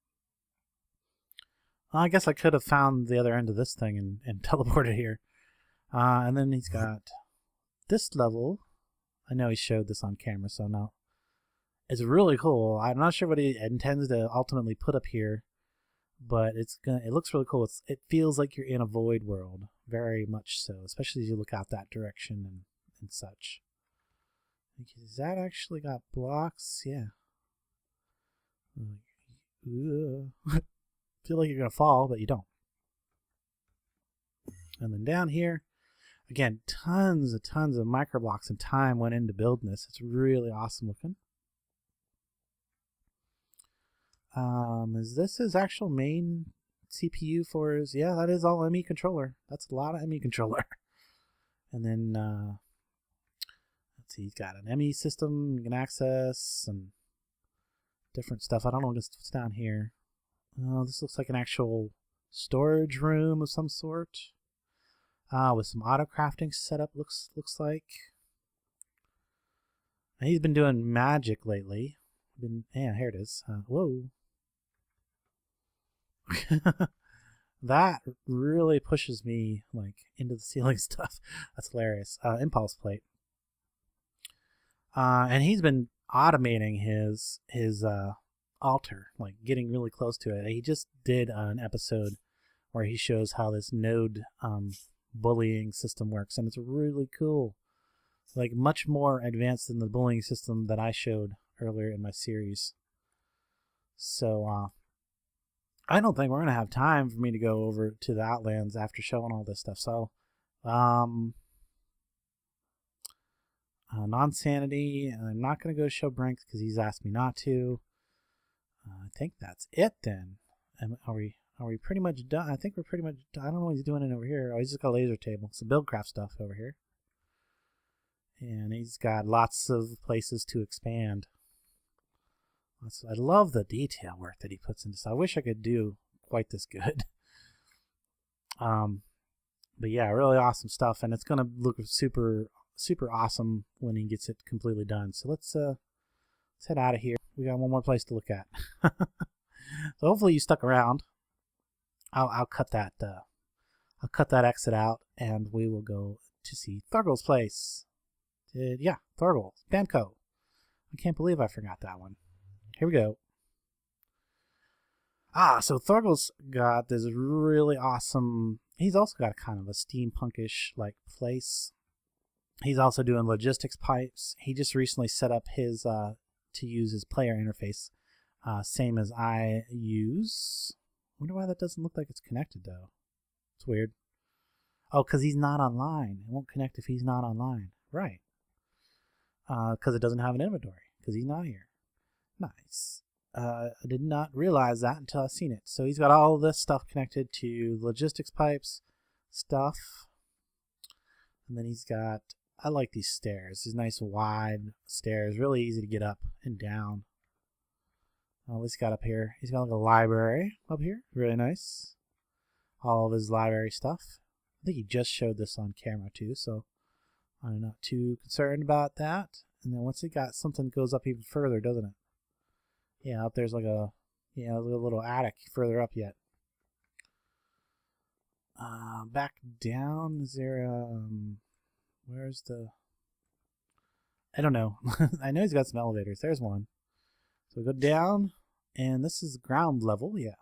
Well, I guess I could have found the other end of this thing and teleported here. And then he's got this level. I know he showed this on camera, so no. It's really cool. I'm not sure what he intends to ultimately put up here, but it looks really cool. It feels like you're in a void world, very much so, especially as you look out that direction and such. Is that actually got blocks? Yeah. Feel like you're gonna fall, but you don't. And then down here, again, tons of microblocks and time went into building this. It's really awesome looking. Is this his actual main CPU for his? Yeah, that is all ME controller. That's a lot of ME controller. And then let's see, he's got an ME system you can access and different stuff. I don't know what's down here. Oh, this looks like an actual storage room of some sort. With some auto crafting setup, looks like. And he's been doing magic lately. Yeah, here it is. Whoa. That really pushes me like into the ceiling stuff. That's hilarious. Impulse plate. And he's been automating his altar, like getting really close to it. He just did an episode where he shows how this node bullying system works, and it's really cool. Like much more advanced than the bullying system that I showed earlier in my series. So I don't think we're gonna have time for me to go over to the Outlands after showing all this stuff. So non-sanity, I'm not gonna go show Brinks because he's asked me not to. I think that's it then. Are we pretty much done? I think we're pretty much done. I don't know what he's doing in over here. Oh, he's just got a laser table. Some buildcraft stuff over here. And he's got lots of places to expand. I love the detail work that he puts into this. I wish I could do quite this good. But yeah, really awesome stuff. And it's going to look super, super awesome when he gets it completely done. So let's head out of here. We got one more place to look at. So hopefully you stuck around. I'll cut that exit out, and we will go to see Thorgil's place. Yeah, Thorgil, Banco. I can't believe I forgot that one. Here we go. So Thorgil's got this really awesome. He's also got kind of a steampunkish like place. He's also doing logistics pipes. He just recently set up his to use his player interface, same as I use. Wonder why that doesn't look like it's connected though. It's weird. Oh, because he's not online. It won't connect if he's not online. Right. Because it doesn't have an inventory. Because he's not here. Nice. I did not realize that until I seen it. So he's got all this stuff connected to logistics pipes stuff. And then he's got, I like these stairs. These nice wide stairs. Really easy to get up and down. What's he got up here? He's got like a library up here. Really nice. All of his library stuff. I think he just showed this on camera too, so I'm not too concerned about that. And then once it got something that goes up even further, doesn't it? Yeah, up there's like a little attic further up yet. Back down, is there where's the, I don't know. I know he's got some elevators. There's one. So we go down, and this is ground level, yeah.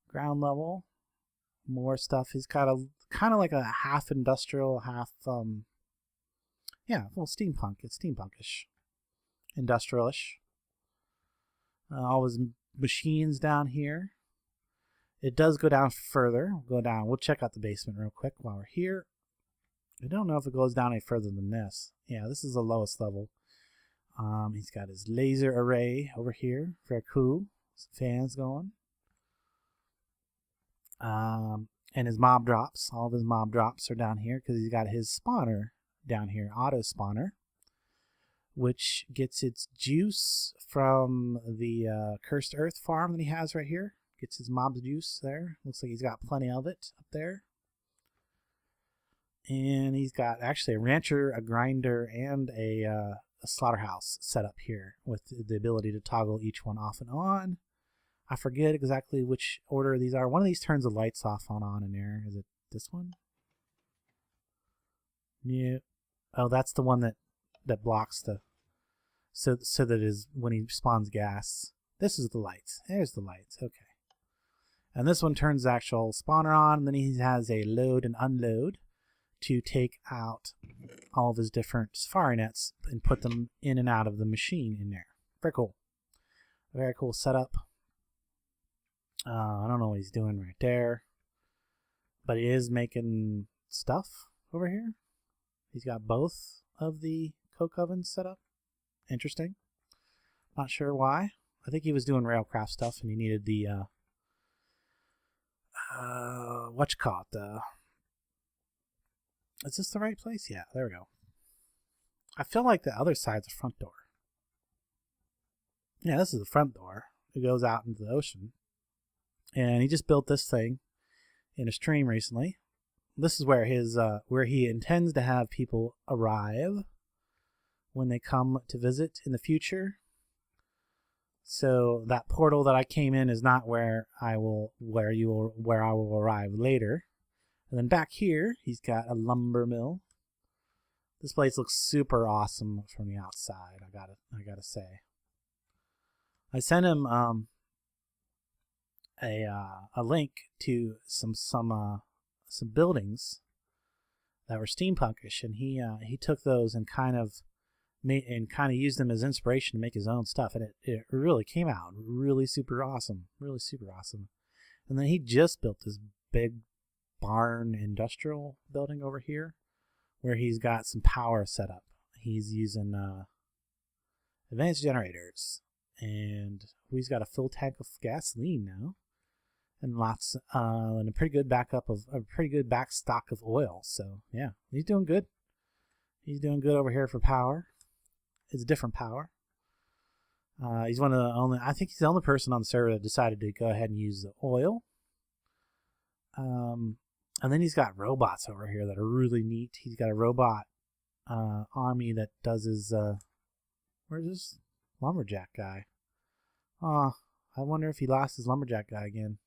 Ground level. More stuff. He's got a kind of like a half industrial, half yeah, well, steampunk. It's steampunkish, industrialish. All his machines down here. It does go down further. We'll go down. We'll check out the basement real quick while we're here. I don't know if it goes down any further than this. Yeah, this is the lowest level. He's got his laser array over here. Very cool. Some fans going. And his mob drops. All of his mob drops are down here because he's got his spawner down here, auto spawner, which gets its juice from the Cursed Earth farm that he has right here. Gets his mob's juice there. Looks like he's got plenty of it up there. And he's got actually a rancher, a grinder, and a slaughterhouse set up here with the ability to toggle each one off and on. I forget exactly which order these are. One of these turns the lights off on in there. Is it this one? Yeah. Oh, that's the one that blocks the, so that is when he spawns gas. This is the lights. There's the lights. Okay. And this one turns the actual spawner on, and then he has a load and unload to take out all of his different safari nets and put them in and out of the machine in there. Very cool. Very cool setup. I don't know what he's doing right there, but he is making stuff over here. He's got both of the coke ovens set up. Interesting. Not sure why. I think he was doing railcraft stuff and he needed the is this the right place? Yeah, there we go. I feel like the other side's the front door. Yeah, this is the front door. It goes out into the ocean. And he just built this thing in a stream recently. This is where his where he intends to have people arrive when they come to visit in the future. So that portal that I came in is not where I will arrive later. And then back here, he's got a lumber mill. This place looks super awesome from the outside. I gotta say. I sent him a link to some buildings that were steampunkish, and he took those and kind of used them as inspiration to make his own stuff, and it really came out really super awesome. And then he just built this big barn industrial building over here where he's got some power set up. He's using advanced generators, and he's got a full tank of gasoline now, and and a pretty good back stock of oil. So yeah, he's doing good. He's doing good over here for power. It's a different power. He's I think he's the only person on the server that decided to go ahead and use the oil. And then he's got robots over here that are really neat. He's got a robot army that does his where's this lumberjack guy? I wonder if he lost his lumberjack guy again.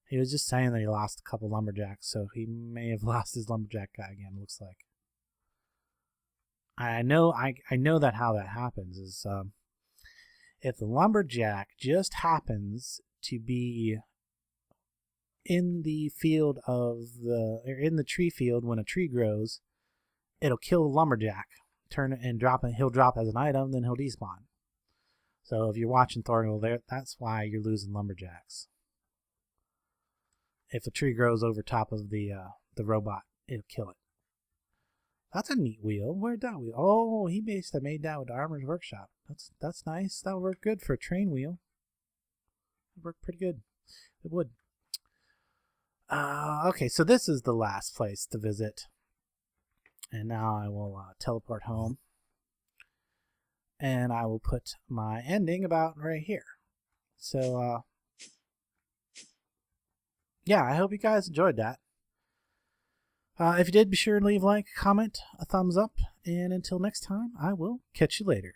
He was just saying that he lost a couple lumberjacks, so he may have lost his lumberjack guy again, it looks like. I know that how that happens is if the lumberjack just happens to be in the tree field when a tree grows, it'll kill the lumberjack, turn it and drop it. He'll drop as an item, then he'll despawn. So if you're watching Thornhill there, that's why you're losing lumberjacks. If the tree grows over top of the robot, it'll kill it. That's a neat wheel. Where'd that wheel? Oh, he made that with the Armor's Workshop. That's nice. That would work good for a train wheel. It worked pretty good. It would. Okay, so this is the last place to visit. And now I will teleport home. And I will put my ending about right here. So, yeah, I hope you guys enjoyed that. If you did, be sure to leave a like, comment, a thumbs up, and until next time, I will catch you later.